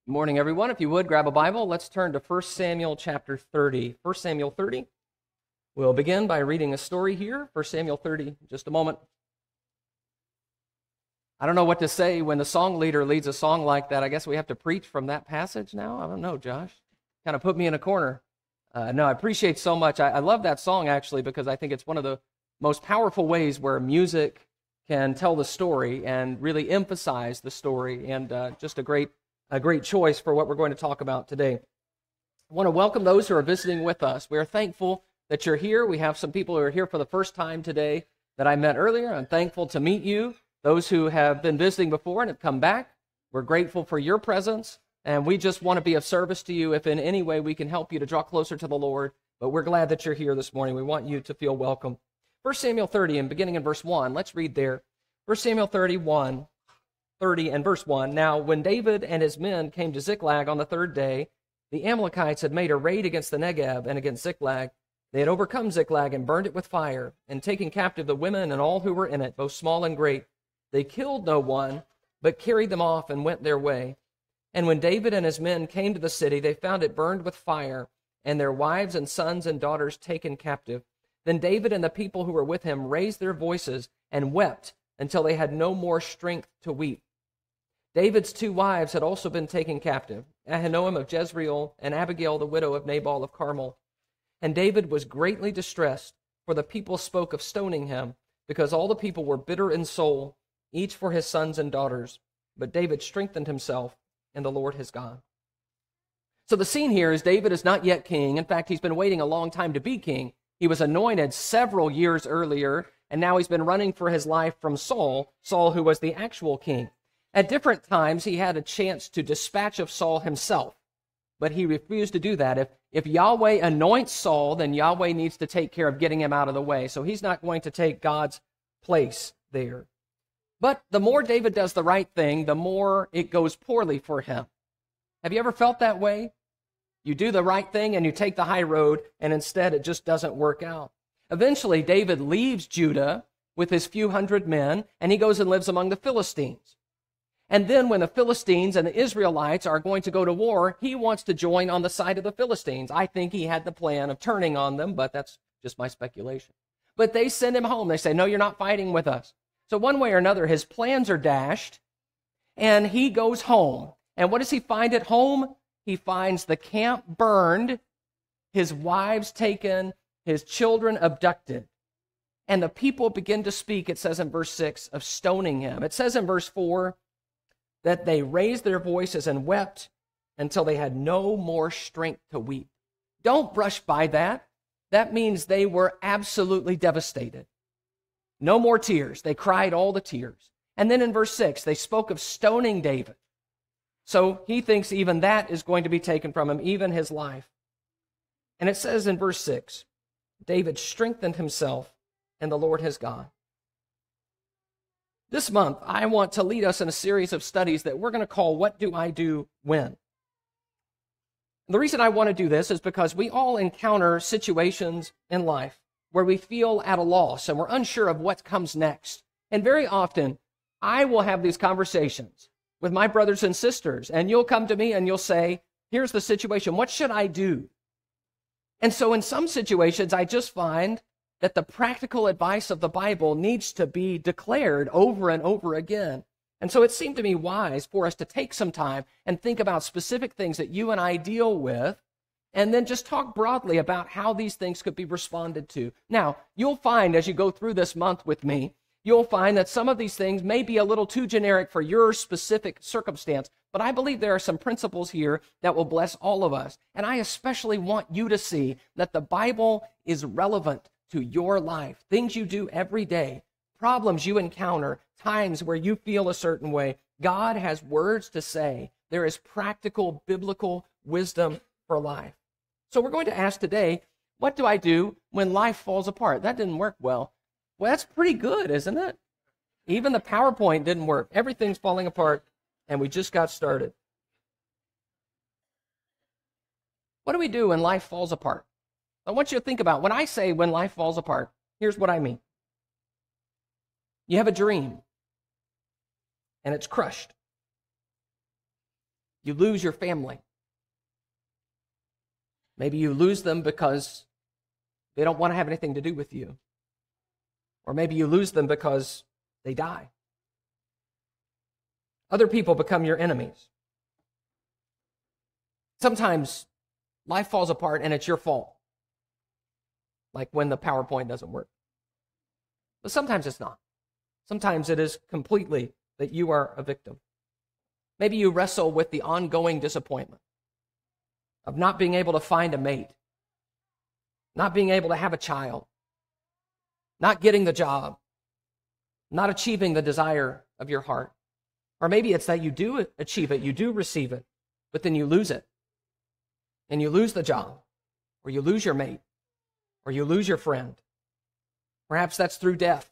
Good morning, everyone. If you would, grab a Bible. Let's turn to 1 Samuel chapter 30. 1 Samuel 30. We'll begin by reading a story here. 1 Samuel 30, in just a moment. I don't know what to say when the song leader leads a song like that. I guess we have to preach from that passage now? I don't know, Josh. Kind of put me in a corner. No, I appreciate so much. I love that song, actually, because I think it's one of the most powerful ways where music can tell the story and really emphasize the story, and just a great choice for what we're going to talk about today. I want to welcome those who are visiting with us. We are thankful that you're here. We have some people who are here for the first time today that I met earlier. I'm thankful to meet you. Those who have been visiting before and have come back, we're grateful for your presence, and we just want to be of service to you if in any way we can help you to draw closer to the Lord. But we're glad that you're here this morning. We want you to feel welcome. 1 Samuel 30, and beginning in verse 1, let's read there. 1 Samuel 30 and verse 1. Now, when David and his men came to Ziklag on the third day, the Amalekites had made a raid against the Negeb and against Ziklag. They had overcome Ziklag and burned it with fire, and taken captive the women and all who were in it, both small and great. They killed no one, but carried them off and went their way. And when David and his men came to the city, they found it burned with fire, and their wives and sons and daughters taken captive. Then David and the people who were with him raised their voices and wept until they had no more strength to weep. David's two wives had also been taken captive, Ahinoam of Jezreel and Abigail, the widow of Nabal of Carmel. And David was greatly distressed, for the people spoke of stoning him, because all the people were bitter in soul, each for his sons and daughters. But David strengthened himself in the Lord his God. So the scene here is David is not yet king. In fact, he's been waiting a long time to be king. He was anointed several years earlier, and now he's been running for his life from Saul, who was the actual king. At different times, he had a chance to dispatch of Saul himself, but he refused to do that. If Yahweh anoints Saul, then Yahweh needs to take care of getting him out of the way. So he's not going to take God's place there. But the more David does the right thing, the more it goes poorly for him. Have you ever felt that way? You do the right thing and you take the high road, and instead it just doesn't work out. Eventually, David leaves Judah with his few hundred men, and he goes and lives among the Philistines. And then when the Philistines and the Israelites are going to go to war, he wants to join on the side of the Philistines. I think he had the plan of turning on them, but that's just my speculation. But they send him home. They say, no, you're not fighting with us. So one way or another, his plans are dashed, and he goes home. And what does he find at home? He finds the camp burned, his wives taken, his children abducted. And the people begin to speak, it says in verse 6, of stoning him. It says in verse 4, that they raised their voices and wept until they had no more strength to weep. Don't brush by that. That means they were absolutely devastated. No more tears. They cried all the tears. And then in verse 6, they spoke of stoning David. So he thinks even that is going to be taken from him, even his life. And it says in verse 6, David strengthened himself in the Lord his God. This month, I want to lead us in a series of studies that we're going to call What Do I Do When? The reason I want to do this is because we all encounter situations in life where we feel at a loss and we're unsure of what comes next. And very often, I will have these conversations with my brothers and sisters, and you'll come to me and you'll say, here's the situation, what should I do? And so in some situations, I just find that the practical advice of the Bible needs to be declared over and over again. And so it seemed to me wise for us to take some time and think about specific things that you and I deal with, and then just talk broadly about how these things could be responded to. Now, you'll find as you go through this month with me, you'll find that some of these things may be a little too generic for your specific circumstance, but I believe there are some principles here that will bless all of us. And I especially want you to see that the Bible is relevant to your life, things you do every day, problems you encounter, times where you feel a certain way. God has words to say. There is practical biblical wisdom for life. So we're going to ask today, what do I do when life falls apart? That didn't work well. Well, that's pretty good, isn't it? Even the PowerPoint didn't work. Everything's falling apart, and we just got started. What do we do when life falls apart? I want you to think about, when I say when life falls apart, here's what I mean. You have a dream, and it's crushed. You lose your family. Maybe you lose them because they don't want to have anything to do with you. Or maybe you lose them because they die. Other people become your enemies. Sometimes life falls apart and it's your fault. Like when the PowerPoint doesn't work. But sometimes it's not. Sometimes it is completely that you are a victim. Maybe you wrestle with the ongoing disappointment of not being able to find a mate, not being able to have a child, not getting the job, not achieving the desire of your heart. Or maybe it's that you do achieve it, you do receive it, but then you lose it. And you lose the job, or you lose your mate, or you lose your friend. Perhaps that's through death,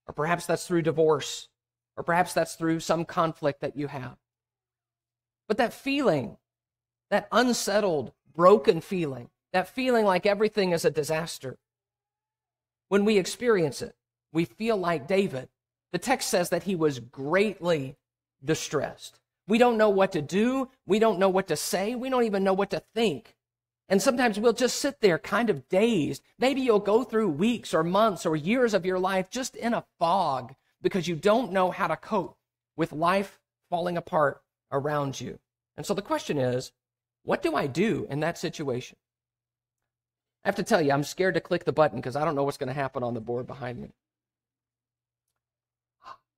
or perhaps that's through divorce, or perhaps that's through some conflict that you have. But that feeling, that unsettled, broken feeling, that feeling like everything is a disaster, when we experience it, we feel like David. The text says that he was greatly distressed. We don't know what to do. We don't know what to say. We don't even know what to think. And sometimes we'll just sit there kind of dazed. Maybe you'll go through weeks or months or years of your life just in a fog because you don't know how to cope with life falling apart around you. And so the question is, what do I do in that situation? I have to tell you, I'm scared to click the button because I don't know what's going to happen on the board behind me.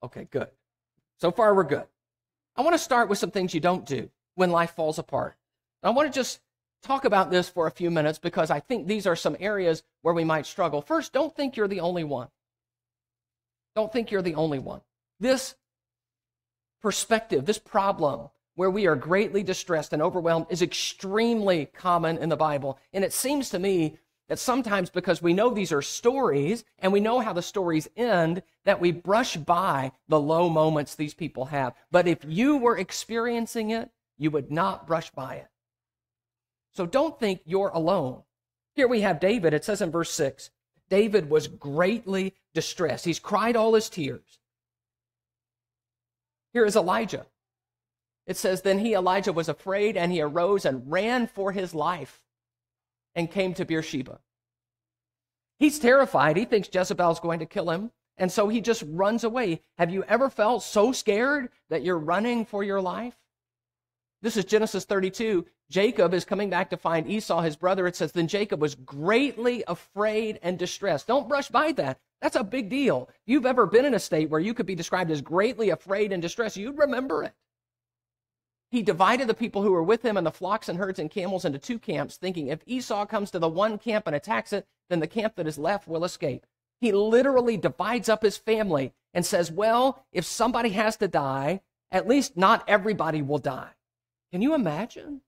Okay, good. So far, we're good. I want to start with some things you don't do when life falls apart. I want to just talk about this for a few minutes because I think these are some areas where we might struggle. First, don't think you're the only one. Don't think you're the only one. This perspective, this problem where we are greatly distressed and overwhelmed is extremely common in the Bible. And it seems to me that sometimes because we know these are stories and we know how the stories end, that we brush by the low moments these people have. But if you were experiencing it, you would not brush by it. So don't think you're alone. Here we have David. It says in verse 6, David was greatly distressed. He's cried all his tears. Here is Elijah. It says, then Elijah, was afraid, and he arose and ran for his life and came to Beersheba. He's terrified. He thinks Jezebel's going to kill him, and so he just runs away. Have you ever felt so scared that you're running for your life? This is Genesis 32. Jacob is coming back to find Esau, his brother. It says, then Jacob was greatly afraid and distressed. Don't brush by that. That's a big deal. If you've ever been in a state where you could be described as greatly afraid and distressed, you'd remember it. He divided the people who were with him and the flocks and herds and camels into two camps, thinking if Esau comes to the one camp and attacks it, then the camp that is left will escape. He literally divides up his family and says, well, if somebody has to die, at least not everybody will die. Can you imagine?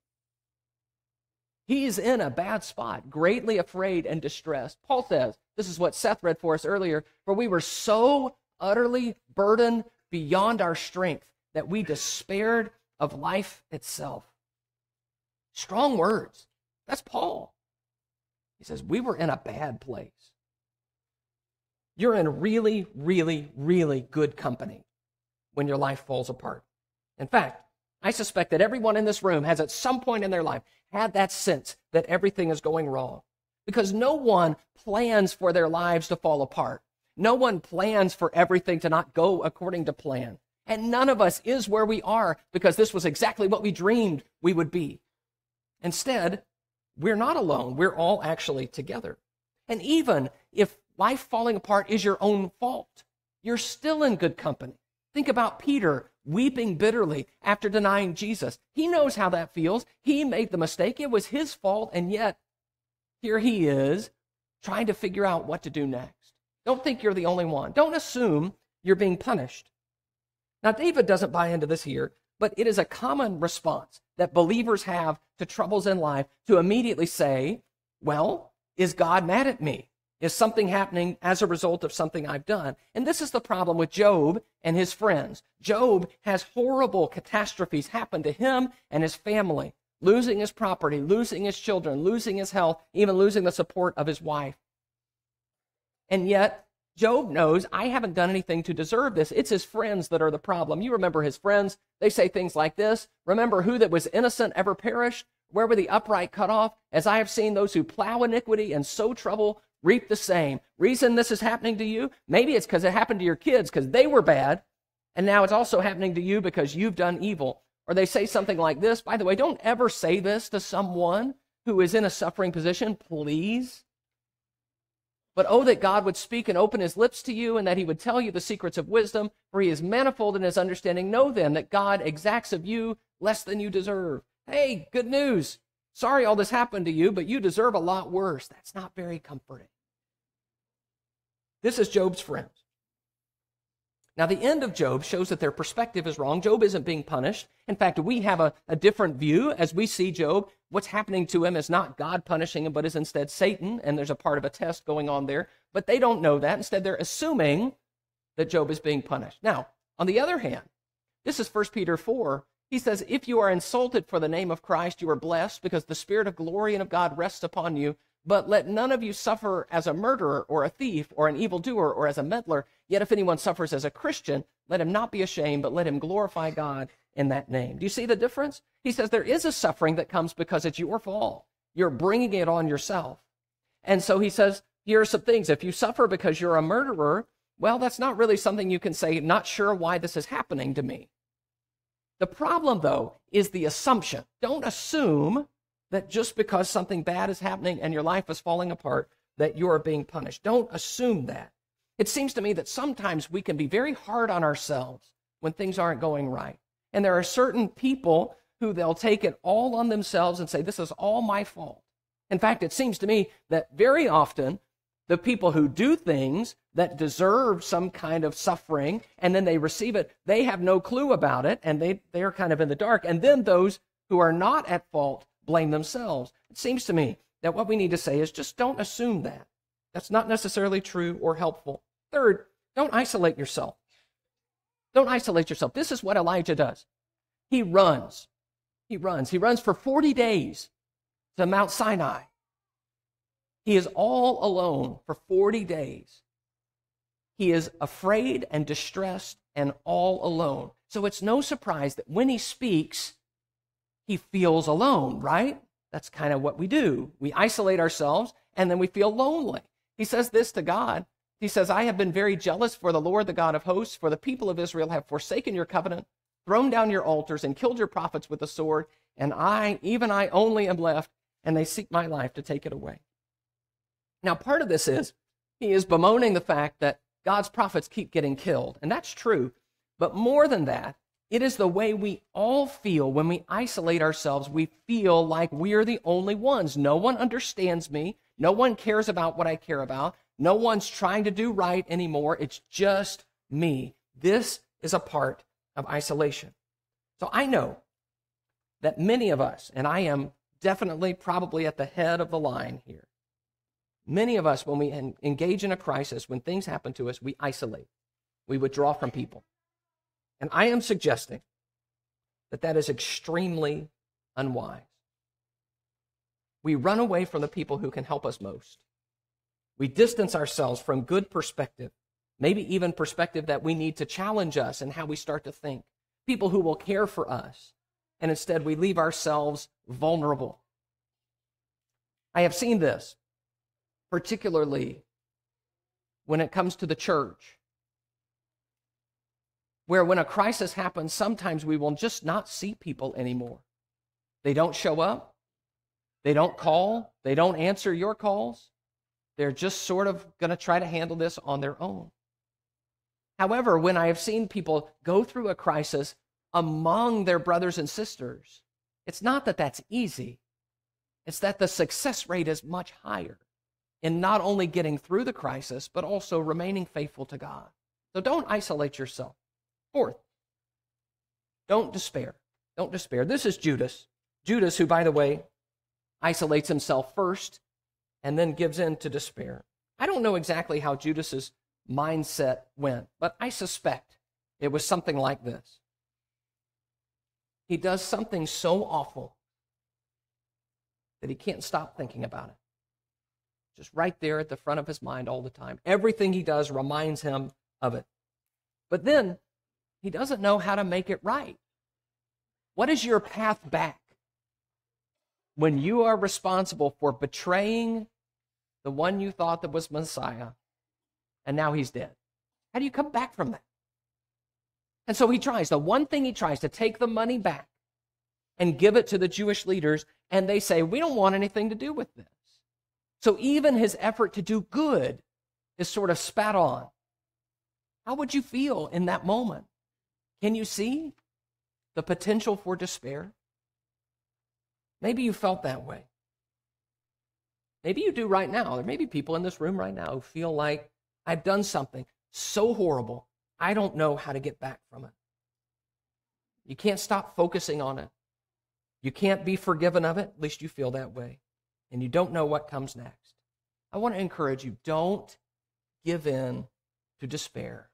He is in a bad spot, greatly afraid and distressed. Paul says, this is what Seth read for us earlier, for we were so utterly burdened beyond our strength that we despaired of life itself. Strong words. That's Paul. He says, we were in a bad place. You're in really, really, really good company when your life falls apart. In fact, I suspect that everyone in this room has at some point in their life had that sense that everything is going wrong. Because no one plans for their lives to fall apart. No one plans for everything to not go according to plan. And none of us is where we are because this was exactly what we dreamed we would be. Instead, we're not alone. We're all actually together. And even if life falling apart is your own fault, you're still in good company. Think about Peter weeping bitterly after denying Jesus. He knows how that feels. He made the mistake. It was his fault, and yet here he is trying to figure out what to do next. Don't think you're the only one. Don't assume you're being punished. Now, David doesn't buy into this here, but it is a common response that believers have to troubles in life to immediately say, well, is God mad at me? Is something happening as a result of something I've done? And this is the problem with Job and his friends. Job has horrible catastrophes happen to him and his family, losing his property, losing his children, losing his health, even losing the support of his wife. And yet, Job knows, I haven't done anything to deserve this. It's his friends that are the problem. You remember his friends. They say things like this. Remember, who that was innocent ever perished? Where were the upright cut off? As I have seen those who plow iniquity and sow trouble reap the same. Reason this is happening to you? Maybe it's because it happened to your kids because they were bad. And now it's also happening to you because you've done evil. Or they say something like this. By the way, don't ever say this to someone who is in a suffering position, please. But oh, that God would speak and open his lips to you, and that he would tell you the secrets of wisdom, for he is manifold in his understanding. Know then that God exacts of you less than you deserve. Hey, good news. Sorry all this happened to you, but you deserve a lot worse. That's not very comforting. This is Job's friends. Now, the end of Job shows that their perspective is wrong. Job isn't being punished. In fact, we have a different view as we see Job. What's happening to him is not God punishing him, but is instead Satan, and there's a part of a test going on there. But they don't know that. Instead, they're assuming that Job is being punished. Now, on the other hand, this is 1 Peter 4. He says, if you are insulted for the name of Christ, you are blessed because the Spirit of glory and of God rests upon you. But let none of you suffer as a murderer or a thief or an evildoer or as a meddler. Yet if anyone suffers as a Christian, let him not be ashamed, but let him glorify God in that name. Do you see the difference? He says there is a suffering that comes because it's your fault. You're bringing it on yourself. And so he says, here are some things. If you suffer because you're a murderer, well, that's not really something you can say, not sure why this is happening to me. The problem, though, is the assumption. Don't assume that just because something bad is happening and your life is falling apart, that you are being punished. Don't assume that. It seems to me that sometimes we can be very hard on ourselves when things aren't going right. And there are certain people who they'll take it all on themselves and say, this is all my fault. In fact, it seems to me that very often the people who do things that deserve some kind of suffering and then they receive it, they have no clue about it and they're kind of in the dark. And then those who are not at fault blame themselves. It seems to me that what we need to say is just don't assume that. That's not necessarily true or helpful. Third, don't isolate yourself. Don't isolate yourself. This is what Elijah does. He runs. He runs for 40 days to Mount Sinai. He is all alone for 40 days. He is afraid and distressed and all alone. So it's no surprise that when he speaks, he feels alone, right? That's kind of what we do. We isolate ourselves and then we feel lonely. He says this to God. He says, I have been very jealous for the Lord, the God of hosts, for the people of Israel have forsaken your covenant, thrown down your altars, and killed your prophets with the sword. And I, even I only am left, and they seek my life to take it away. Now, part of this is he is bemoaning the fact that God's prophets keep getting killed. And that's true. But more than that, it is the way we all feel when we isolate ourselves. We feel like we're the only ones. No one understands me. No one cares about what I care about. No one's trying to do right anymore. It's just me. This is a part of isolation. So I know that many of us, and I am definitely probably at the head of the line here, many of us, when we engage in a crisis, when things happen to us, we isolate. We withdraw from people. And I am suggesting that that is extremely unwise. We run away from the people who can help us most. We distance ourselves from good perspective, maybe even perspective that we need to challenge us in how we start to think, people who will care for us, and instead we leave ourselves vulnerable. I have seen this, particularly when it comes to the church, where when a crisis happens, sometimes we will just not see people anymore. They don't show up. They don't call. They don't answer your calls. They're just sort of going to try to handle this on their own. However, when I have seen people go through a crisis among their brothers and sisters, it's not that that's easy. It's that the success rate is much higher in not only getting through the crisis, but also remaining faithful to God. So don't isolate yourself. Fourth, don't despair. Don't despair. This is Judas. Judas, who, by the way, isolates himself first and then gives in to despair. I don't know exactly how Judas's mindset went, but I suspect it was something like this. He does something so awful that he can't stop thinking about it. just right there at the front of his mind all the time. Everything he does reminds him of it. But then he doesn't know how to make it right. What is your path back when you are responsible for betraying the one you thought that was Messiah, and now he's dead? How do you come back from that? And so he tries. The one thing he tries to take the money back and give it to the Jewish leaders, and they say, we don't want anything to do with this. So even his effort to do good is sort of spat on. How would you feel in that moment? Can you see the potential for despair? Maybe you felt that way. Maybe you do right now. There may be people in this room right now who feel like, I've done something so horrible, I don't know how to get back from it. You can't stop focusing on it. You can't be forgiven of it, at least you feel that way. And you don't know what comes next. I want to encourage you, don't give in to despair.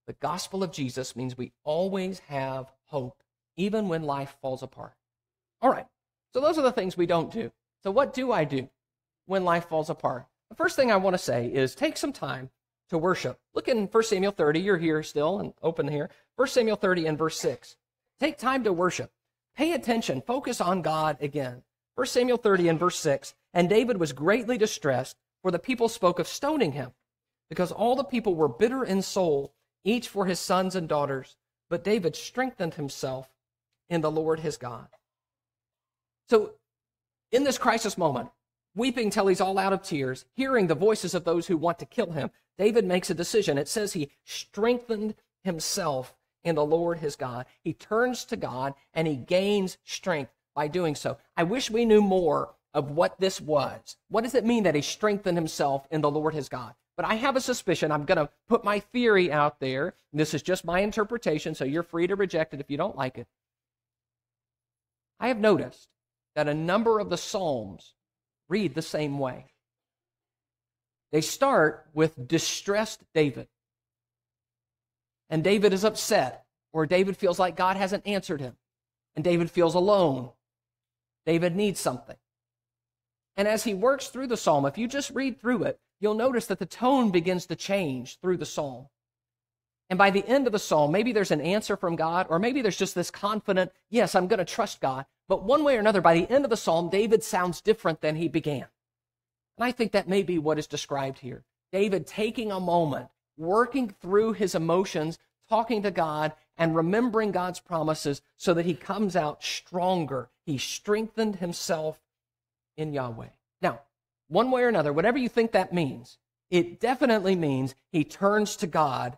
The gospel of Jesus means we always have hope, even when life falls apart. All right, so those are the things we don't do. So what do I do when life falls apart? The first thing I want to say is take some time to worship. Look in 1 Samuel 30. You're here still and open here. 1 Samuel 30 and verse 6. Take time to worship. Pay attention. Focus on God again. 1 Samuel 30 and verse 6. And David was greatly distressed, for the people spoke of stoning him, because all the people were bitter in soul, each for his sons and daughters. But David strengthened himself in the Lord his God. So in this crisis moment, weeping till he's all out of tears, hearing the voices of those who want to kill him, David makes a decision. It says he strengthened himself in the Lord his God. He turns to God and he gains strength by doing so. I wish we knew more of what this was. What does it mean that he strengthened himself in the Lord his God? But I have a suspicion. I'm going to put my theory out there. This is just my interpretation, so you're free to reject it if you don't like it. I have noticed that a number of the Psalms read the same way. They start with distressed David. And David is upset, or David feels like God hasn't answered him. And David feels alone. David needs something. And as he works through the psalm, if you just read through it, you'll notice that the tone begins to change through the psalm. And by the end of the psalm, maybe there's an answer from God, or maybe there's just this confident, yes, I'm going to trust God. But one way or another, by the end of the psalm, David sounds different than he began. And I think that may be what is described here. David taking a moment, working through his emotions, talking to God, and remembering God's promises so that he comes out stronger. He strengthened himself in Yahweh. Now, one way or another, whatever you think that means, it definitely means he turns to God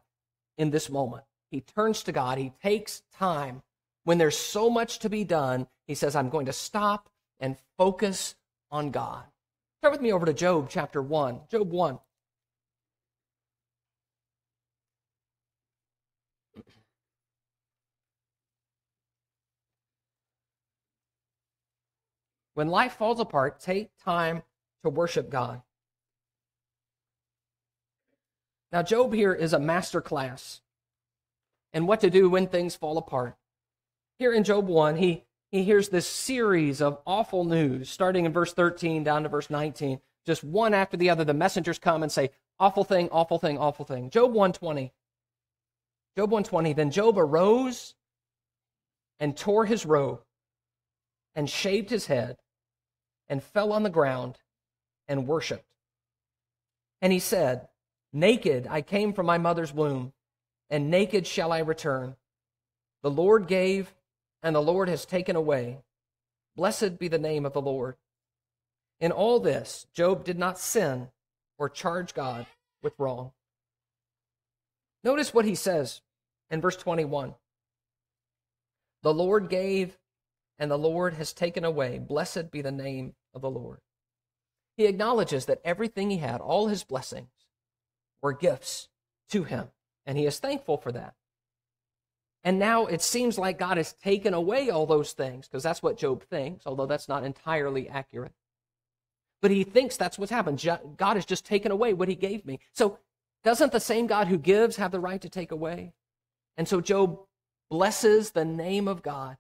in this moment. He turns to God. He takes time. When there's so much to be done, he says, I'm going to stop and focus on God. Turn with me over to Job chapter 1. Job 1. When life falls apart, take time to worship God. Now, Job here is a master class in what to do when things fall apart. Here in Job 1, he hears this series of awful news, starting in verse 13 down to verse 19. Just one after the other, the messengers come and say, awful thing, awful thing, awful thing. Job 1:20. Job 1:20, then Job arose and tore his robe and shaved his head and fell on the ground and worshiped. And he said, naked I came from my mother's womb, and naked shall I return. The Lord gave, and the Lord has taken away. Blessed be the name of the Lord. In all this, Job did not sin or charge God with wrong. Notice what he says in verse 21. The Lord gave, and the Lord has taken away. Blessed be the name of the Lord. He acknowledges that everything he had, all his blessings, were gifts to him, and he is thankful for that. And now it seems like God has taken away all those things, because that's what Job thinks, although that's not entirely accurate. But he thinks that's what's happened. God has just taken away what he gave me. So doesn't the same God who gives have the right to take away? And so Job blesses the name of God.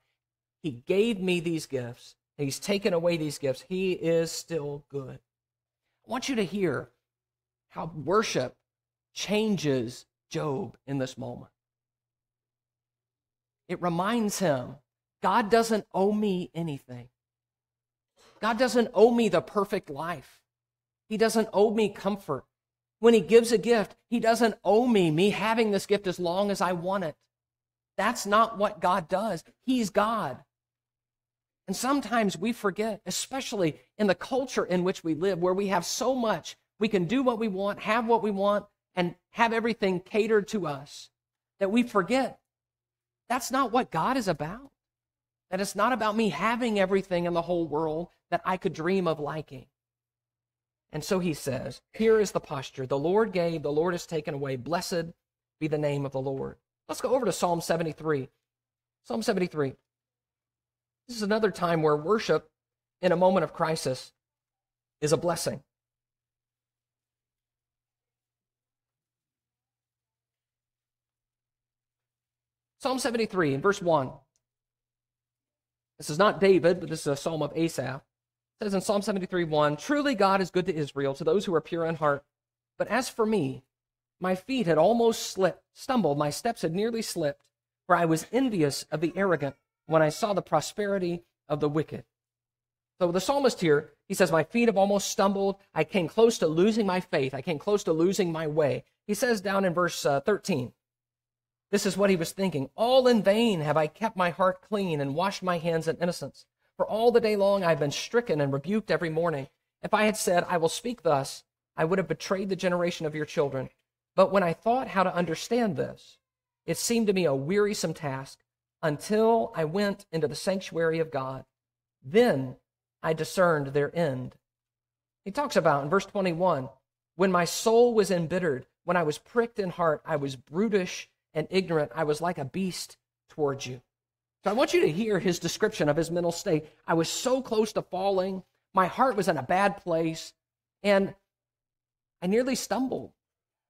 He gave me these gifts. He's taken away these gifts. He is still good. I want you to hear how worship changes Job in this moment. It reminds him, God doesn't owe me anything. God doesn't owe me the perfect life. He doesn't owe me comfort. When he gives a gift, he doesn't owe me having this gift as long as I want it. That's not what God does. He's God. And sometimes we forget, especially in the culture in which we live, where we have so much, we can do what we want, have what we want, and have everything catered to us, that we forget that's not what God is about. That it's not about me having everything in the whole world that I could dream of liking. And so he says, here is the posture. The Lord gave, the Lord has taken away. Blessed be the name of the Lord. Let's go over to Psalm 73. Psalm 73. This is another time where worship in a moment of crisis is a blessing. Psalm 73 in verse 1. This is not David, but this is a psalm of Asaph. It says in Psalm 73:1, truly God is good to Israel, to those who are pure in heart. But as for me, my feet had almost stumbled, my steps had nearly slipped, for I was envious of the arrogant when I saw the prosperity of the wicked. So the psalmist here, he says, my feet have almost stumbled. I came close to losing my faith. I came close to losing my way. He says down in verse 13, this is what he was thinking. All in vain have I kept my heart clean and washed my hands in innocence. For all the day long I have been stricken and rebuked every morning. If I had said, I will speak thus, I would have betrayed the generation of your children. But when I thought how to understand this, it seemed to me a wearisome task until I went into the sanctuary of God. Then I discerned their end. He talks about in verse 21, when my soul was embittered, when I was pricked in heart, I was brutish and ignorant. I was like a beast towards you. So I want you to hear his description of his mental state. I was so close to falling. My heart was in a bad place, and I nearly stumbled.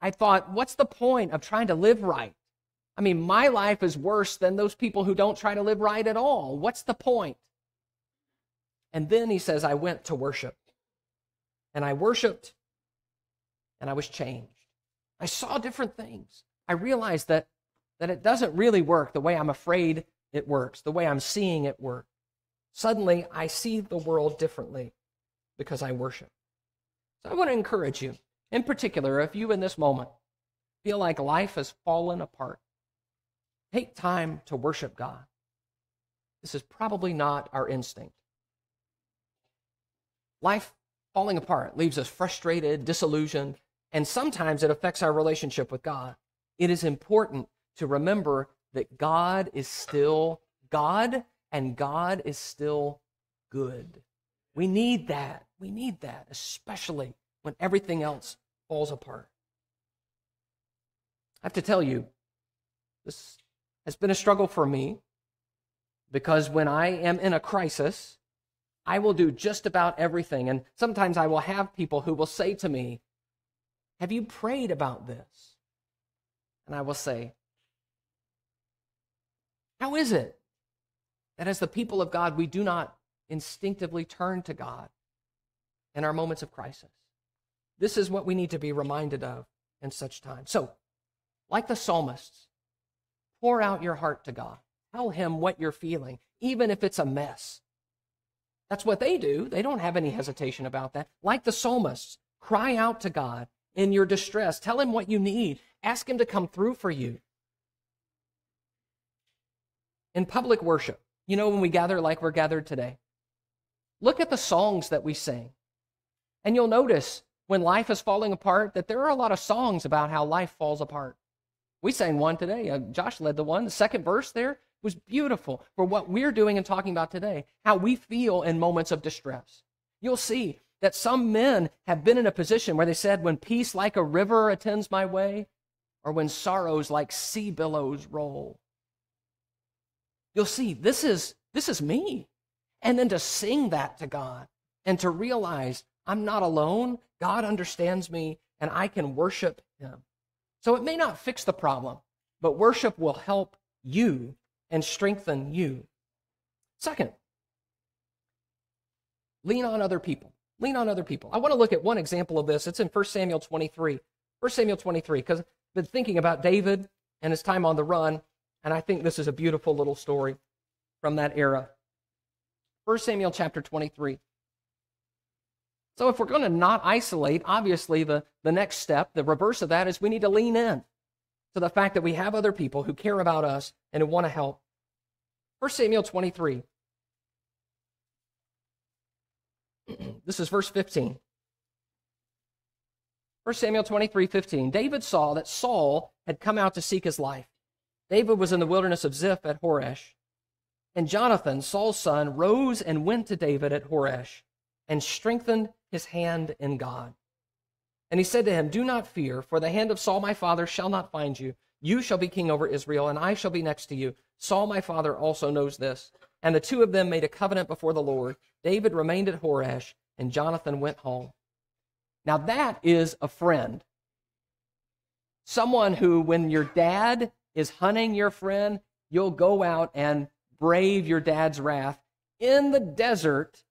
I thought, what's the point of trying to live right? I mean, my life is worse than those people who don't try to live right at all. What's the point? And then he says, I went to worship. And I worshiped, and I was changed. I saw different things. I realized that it doesn't really work the way I'm afraid it works, the way I'm seeing it work. Suddenly, I see the world differently because I worship. So I want to encourage you, in particular, if you in this moment feel like life has fallen apart, take time to worship God. This is probably not our instinct. Life falling apart leaves us frustrated, disillusioned, and sometimes it affects our relationship with God. It is important to remember that God is still God and God is still good. We need that. We need that, especially when everything else falls apart. I have to tell you, this has been a struggle for me because when I am in a crisis, I will do just about everything. And sometimes I will have people who will say to me, have you prayed about this? And I will say, how is it that as the people of God, we do not instinctively turn to God in our moments of crisis? This is what we need to be reminded of in such times. So, like the psalmists, pour out your heart to God. Tell him what you're feeling, even if it's a mess. That's what they do. They don't have any hesitation about that. Like the psalmists, cry out to God in your distress. Tell him what you need. Ask him to come through for you. In public worship, you know, when we gather like we're gathered today, look at the songs that we sing. And you'll notice when life is falling apart that there are a lot of songs about how life falls apart. We sang one today. Josh led the one. The second verse there was beautiful for what we're doing and talking about today, how we feel in moments of distress. You'll see that some men have been in a position where they said, when peace like a river attends my way, or when sorrows like sea billows roll. You'll see, this is me. And then to sing that to God and to realize I'm not alone, God understands me, and I can worship him. So it may not fix the problem, but worship will help you and strengthen you. Second, lean on other people. Lean on other people. I want to look at one example of this. It's in 1 Samuel 23. 1 Samuel 23, because I've been thinking about David and his time on the run, and I think this is a beautiful little story from that era. 1 Samuel chapter 23. So if we're going to not isolate, obviously the next step, the reverse of that, is we need to lean in to the fact that we have other people who care about us and who want to help. 1 Samuel 23. This is verse 15. 1 Samuel 23:15. David saw that Saul had come out to seek his life. David was in the wilderness of Ziph at Horesh. And Jonathan, Saul's son, rose and went to David at Horesh and strengthened his hand in God. And he said to him, do not fear, for the hand of Saul my father shall not find you. You shall be king over Israel, and I shall be next to you. Saul my father also knows this. And the two of them made a covenant before the Lord. David remained at Horesh, and Jonathan went home. Now that is a friend. Someone who, when your dad is hunting your friend, you'll go out and brave your dad's wrath in the desert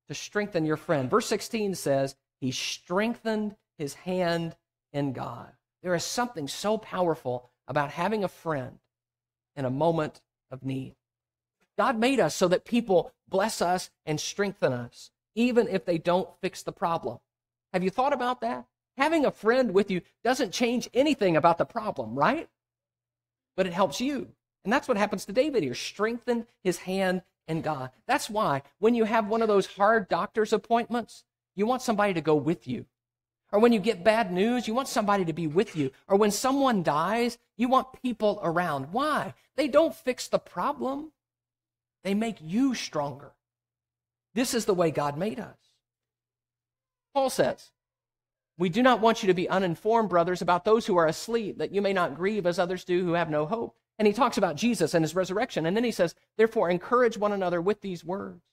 to strengthen your friend. Verse 16 says, he strengthened his hand in God. There is something so powerful about having a friend in a moment of need. God made us so that people bless us and strengthen us, even if they don't fix the problem. Have you thought about that? Having a friend with you doesn't change anything about the problem, right? But it helps you. And that's what happens to David here. Strengthened his hand in God. That's why when you have one of those hard doctor's appointments, you want somebody to go with you. Or when you get bad news, you want somebody to be with you. Or when someone dies, you want people around. Why? They don't fix the problem. They make you stronger. This is the way God made us. Paul says, we do not want you to be uninformed, brothers, about those who are asleep, that you may not grieve as others do who have no hope. And he talks about Jesus and his resurrection. And then he says, therefore, encourage one another with these words.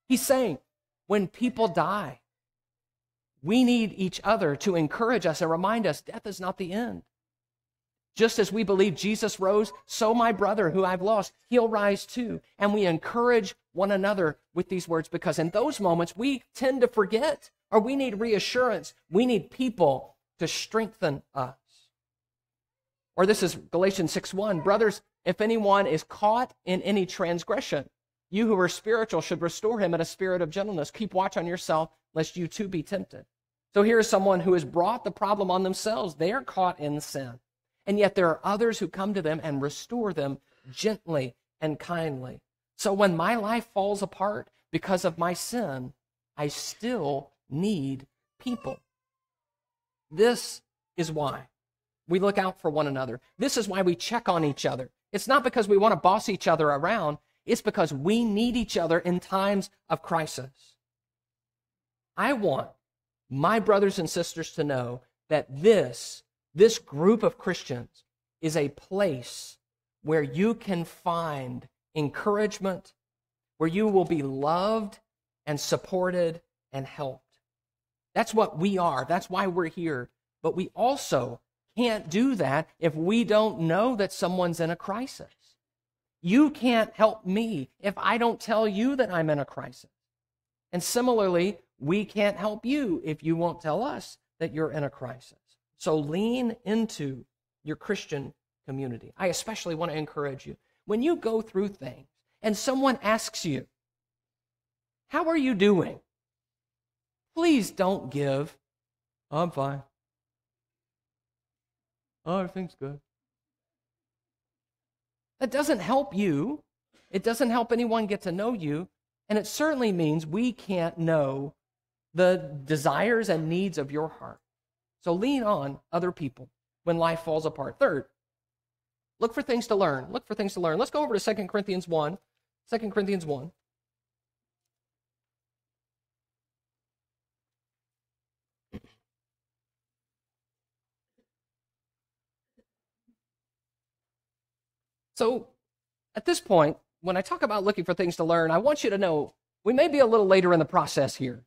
He's saying, when people die, we need each other to encourage us and remind us death is not the end. Just as we believe Jesus rose, so my brother who I've lost, he'll rise too. And we encourage one another with these words because in those moments we tend to forget, or we need reassurance. We need people to strengthen us. Or this is Galatians 6:1. Brothers, if anyone is caught in any transgression, you who are spiritual should restore him in a spirit of gentleness. Keep watch on yourself, lest you too be tempted. So here is someone who has brought the problem on themselves. They are caught in sin. And yet there are others who come to them and restore them gently and kindly. So when my life falls apart because of my sin, I still need people. This is why we look out for one another. This is why we check on each other. It's not because we want to boss each other around. It's because we need each other in times of crisis. I want my brothers and sisters to know that this group of Christians is a place where you can find encouragement, where you will be loved and supported and helped. That's what we are. That's why we're here. But we also can't do that if we don't know that someone's in a crisis. You can't help me if I don't tell you that I'm in a crisis. And similarly, we can't help you if you won't tell us that you're in a crisis. So lean into your Christian community. I especially want to encourage you. When you go through things and someone asks you, how are you doing? Please don't give, I'm fine. Oh, everything's good. That doesn't help you. It doesn't help anyone get to know you. And it certainly means we can't know the desires and needs of your heart. So lean on other people when life falls apart. Third, look for things to learn. Look for things to learn. Let's go over to 2 Corinthians 1. 2 Corinthians 1. So at this point, when I talk about looking for things to learn, I want you to know we may be a little later in the process here.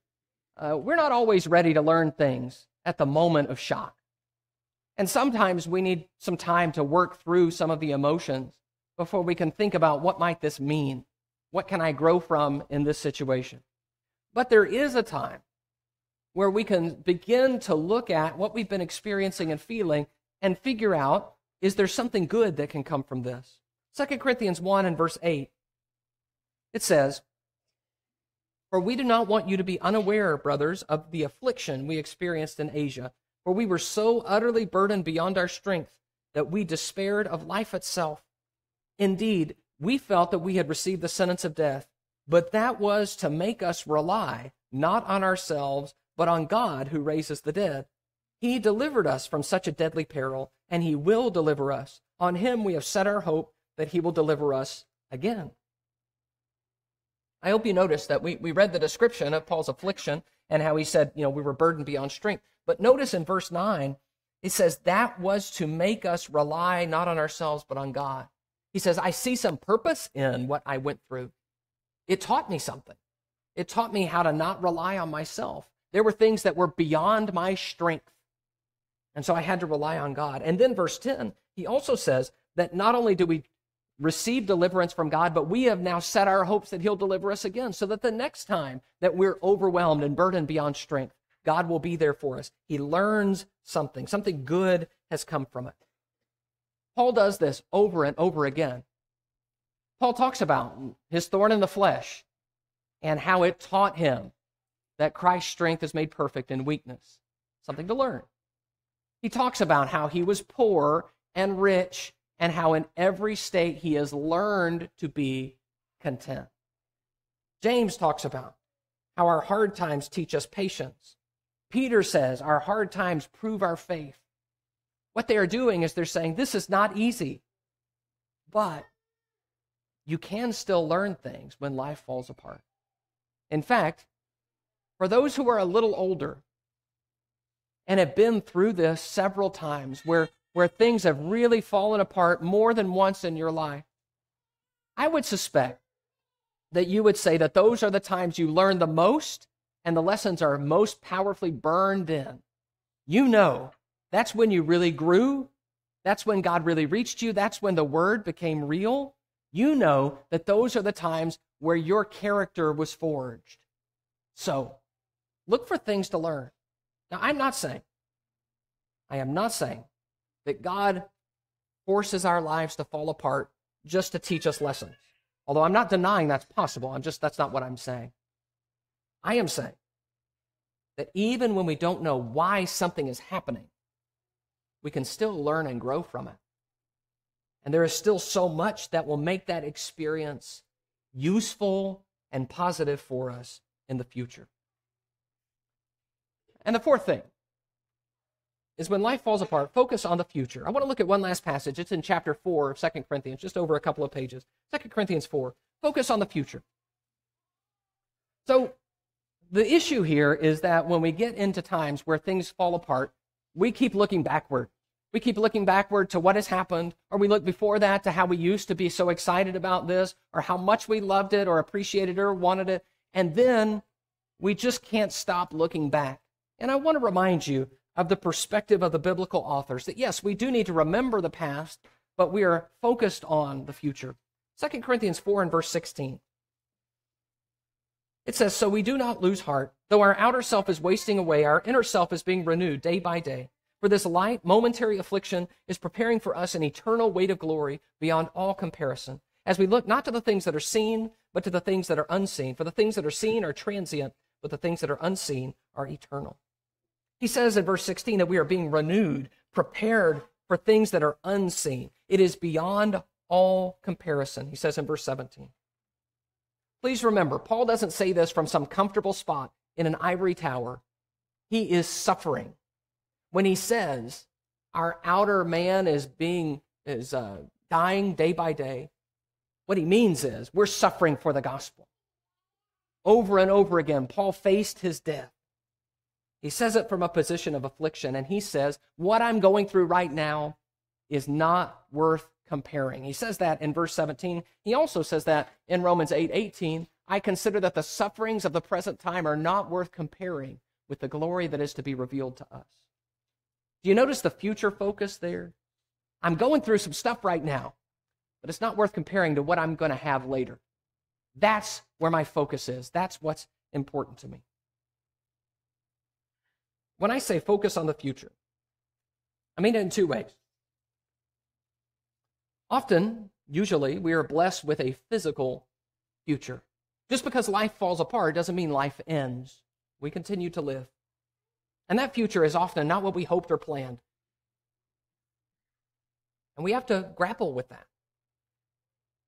We're not always ready to learn things at the moment of shock. And sometimes we need some time to work through some of the emotions before we can think about what might this mean? What can I grow from in this situation? But there is a time where we can begin to look at what we've been experiencing and feeling and figure out, is there something good that can come from this? 2 Corinthians 1 and verse 8, it says, "For we do not want you to be unaware, brothers, of the affliction we experienced in Asia, for we were so utterly burdened beyond our strength that we despaired of life itself. Indeed, we felt that we had received the sentence of death, but that was to make us rely not on ourselves, but on God who raises the dead. He delivered us from such a deadly peril, and he will deliver us. On him we have set our hope that he will deliver us again." I hope you noticed that we read the description of Paul's affliction and how he said, we were burdened beyond strength. But notice in verse 9, it says that was to make us rely not on ourselves, but on God. He says, I see some purpose in what I went through. It taught me something. It taught me how to not rely on myself. There were things that were beyond my strength. And so I had to rely on God. And then verse 10, he also says that not only do we receive deliverance from God, but we have now set our hopes that he'll deliver us again, so that the next time that we're overwhelmed and burdened beyond strength, God will be there for us. He learns something. Something good has come from it. Paul does this over and over again. Paul talks about his thorn in the flesh and how it taught him that Christ's strength is made perfect in weakness. Something to learn. He talks about how he was poor and rich, and how in every state he has learned to be content. James talks about how our hard times teach us patience. Peter says our hard times prove our faith. What they are doing is they're saying this is not easy, but you can still learn things when life falls apart. In fact, for those who are a little older and have been through this several times, where things have really fallen apart more than once in your life, I would suspect that you would say that those are the times you learn the most and the lessons are most powerfully burned in. That's when you really grew. That's when God really reached you. That's when the word became real. You know that those are the times where your character was forged. So, look for things to learn. Now, I am not saying that God forces our lives to fall apart just to teach us lessons. Although I'm not denying that's possible. That's not what I'm saying. I am saying that even when we don't know why something is happening, we can still learn and grow from it. And there is still so much that will make that experience useful and positive for us in the future. And the fourth thing is when life falls apart, focus on the future. I want to look at one last passage. It's in chapter 4 of 2 Corinthians, just over a couple of pages. 2 Corinthians 4. Focus on the future. So the issue here is that when we get into times where things fall apart, we keep looking backward. We keep looking backward to what has happened, or we look before that to how we used to be so excited about this, or how much we loved it, or appreciated it, or wanted it, and then we just can't stop looking back. And I want to remind you of the perspective of the biblical authors, that yes, we do need to remember the past, but we are focused on the future. 2 Corinthians 4 and verse 16. It says, "So we do not lose heart. Though our outer self is wasting away, our inner self is being renewed day by day. For this light, momentary affliction is preparing for us an eternal weight of glory beyond all comparison, as we look not to the things that are seen, but to the things that are unseen. For the things that are seen are transient, but the things that are unseen are eternal." He says in verse 16 that we are being renewed, prepared for things that are unseen. It is beyond all comparison, he says in verse 17. Please remember, Paul doesn't say this from some comfortable spot in an ivory tower. He is suffering. When he says our outer man is dying day by day, what he means is we're suffering for the gospel. Over and over again, Paul faced his death. He says it from a position of affliction, and he says, what I'm going through right now is not worth comparing. He says that in verse 17. He also says that in Romans 8:18, I consider that the sufferings of the present time are not worth comparing with the glory that is to be revealed to us. Do you notice the future focus there? I'm going through some stuff right now, but it's not worth comparing to what I'm going to have later. That's where my focus is. That's what's important to me. When I say focus on the future, I mean it in two ways. Often, usually, we are blessed with a physical future. Just because life falls apart doesn't mean life ends. We continue to live. And that future is often not what we hoped or planned. And we have to grapple with that.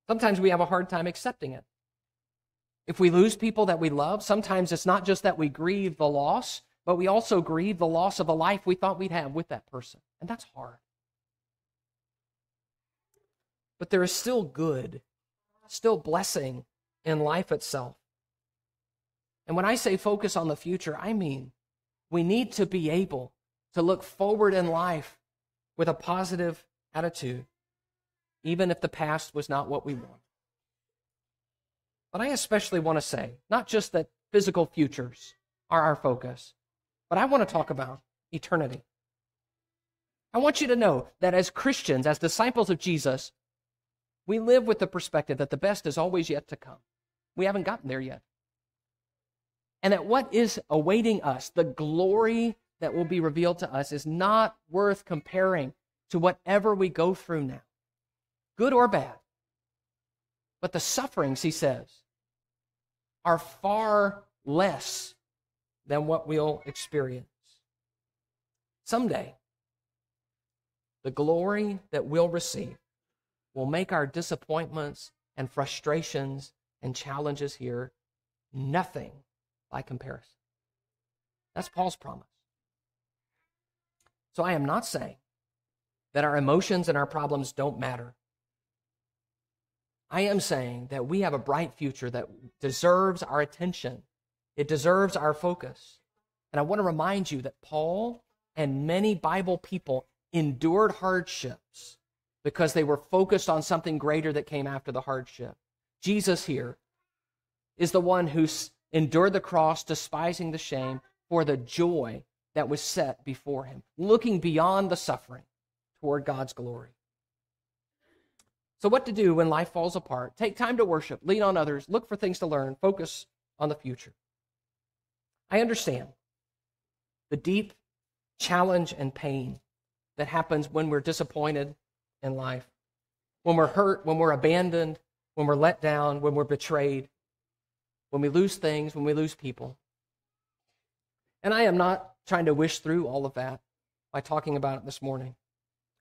Sometimes we have a hard time accepting it. If we lose people that we love, sometimes it's not just that we grieve the loss, but we also grieve the loss of a life we thought we'd have with that person. And that's hard. But there is still good, still blessing in life itself. And when I say focus on the future, I mean we need to be able to look forward in life with a positive attitude, even if the past was not what we want. But I especially want to say, not just that physical futures are our focus, but I want to talk about eternity. I want you to know that as Christians, as disciples of Jesus, we live with the perspective that the best is always yet to come. We haven't gotten there yet. And that what is awaiting us, the glory that will be revealed to us, is not worth comparing to whatever we go through now, good or bad. But the sufferings, he says, are far less than what we'll experience. Someday, the glory that we'll receive will make our disappointments and frustrations and challenges here nothing by comparison. That's Paul's promise. So I am not saying that our emotions and our problems don't matter. I am saying that we have a bright future that deserves our attention. It deserves our focus. And I want to remind you that Paul and many Bible people endured hardships because they were focused on something greater that came after the hardship. Jesus here is the one who endured the cross, despising the shame, for the joy that was set before him, looking beyond the suffering toward God's glory. So what to do when life falls apart? Take time to worship, lean on others, look for things to learn, focus on the future. I understand the deep challenge and pain that happens when we're disappointed in life, when we're hurt, when we're abandoned, when we're let down, when we're betrayed, when we lose things, when we lose people. And I am not trying to wish through all of that by talking about it this morning.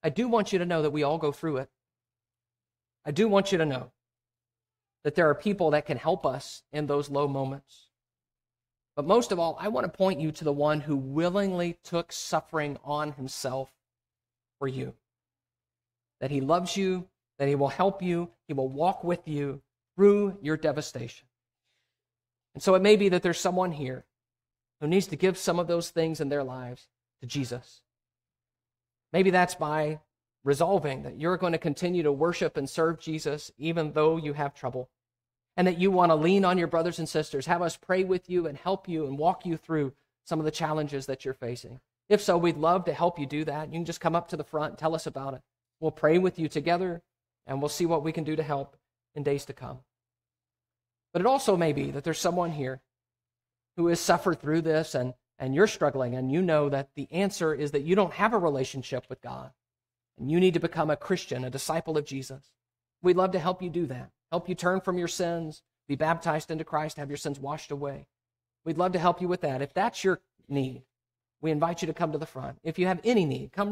I do want you to know that we all go through it. I do want you to know that there are people that can help us in those low moments. But most of all, I want to point you to the one who willingly took suffering on himself for you. That he loves you, that he will help you, he will walk with you through your devastation. And so it may be that there's someone here who needs to give some of those things in their lives to Jesus. Maybe that's by resolving that you're going to continue to worship and serve Jesus even though you have trouble, and that you want to lean on your brothers and sisters, have us pray with you and help you and walk you through some of the challenges that you're facing. If so, we'd love to help you do that. You can just come up to the front and tell us about it. We'll pray with you together, and we'll see what we can do to help in days to come. But it also may be that there's someone here who has suffered through this, and you're struggling, and you know that the answer is that you don't have a relationship with God, and you need to become a Christian, a disciple of Jesus. We'd love to help you do that, help you turn from your sins, be baptized into Christ, have your sins washed away. We'd love to help you with that. If that's your need, we invite you to come to the front. If you have any need, come